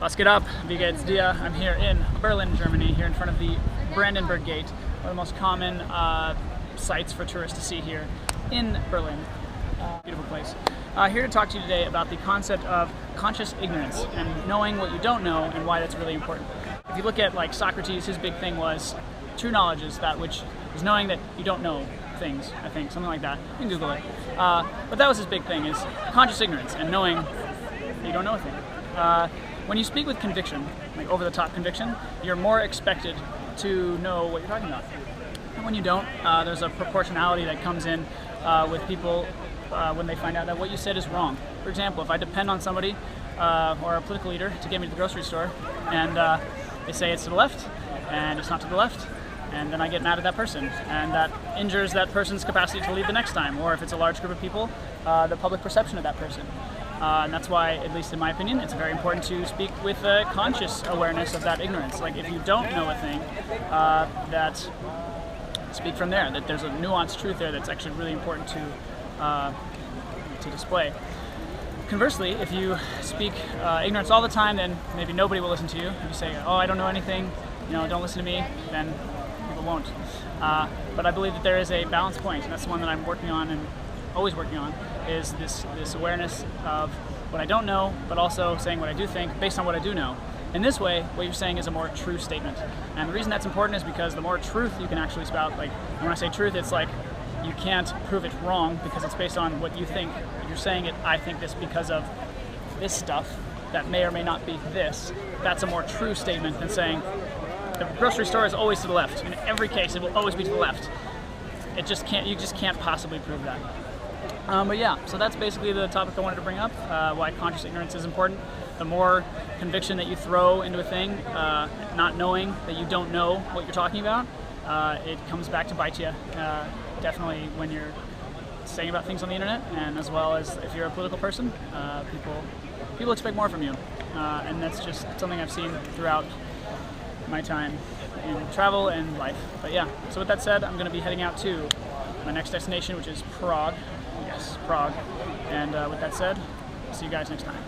Was geht up? Wie geht's dir? I'm here in Berlin, Germany, here in front of the Brandenburg Gate, one of the most common sites for tourists to see here in Berlin. Beautiful place. Here to talk to you today about the concept of conscious ignorance and knowing what you don't know and why that's really important. If you look at like Socrates, his big thing was true knowledge is that which is knowing that you don't know things, I think, something like that. You can Google it. But that was his big thing, is conscious ignorance and knowing you don't know a thing. When you speak with conviction, like over-the-top conviction, you're more expected to know what you're talking about. And when you don't, there's a proportionality that comes in with people when they find out that what you said is wrong. For example, if I depend on somebody or a political leader to get me to the grocery store and they say it's to the left and it's not to the left, and then I get mad at that person, and that injures that person's capacity to lead the next time, or if it's a large group of people, the public perception of that person. And that's why, at least in my opinion, it's very important to speak with a conscious awareness of that ignorance. Like if you don't know a thing, speak from there, that there's a nuanced truth there that's actually really important to display. Conversely, if you speak ignorance all the time, then maybe nobody will listen to you. If you say, oh, I don't know anything, don't listen to me, then people won't. But I believe that there is a balance point, and that's the one that I'm working on and always working on, is this awareness of what I don't know, but also saying what I do think based on what I do know. In this way, what you're saying is a more true statement. And the reason that's important is because the more truth you can actually spout, like when I say truth, it's like you can't prove it wrong because it's based on what you think. If you're saying it, I think this because of this stuff that may or may not be this, that's a more true statement than saying the grocery store is always to the left. In every case, it will always be to the left. You just can't possibly prove that. But yeah, so that's basically the topic I wanted to bring up, why conscious ignorance is important. The more conviction that you throw into a thing, not knowing that you don't know what you're talking about, it comes back to bite you, definitely when you're saying about things on the internet, and as well as if you're a political person, people expect more from you. And that's just something I've seen throughout my time in travel and life. But yeah, so with that said, I'm going to be heading out to my next destination, which is Prague. Yes, Prague. And with that said, see you guys next time.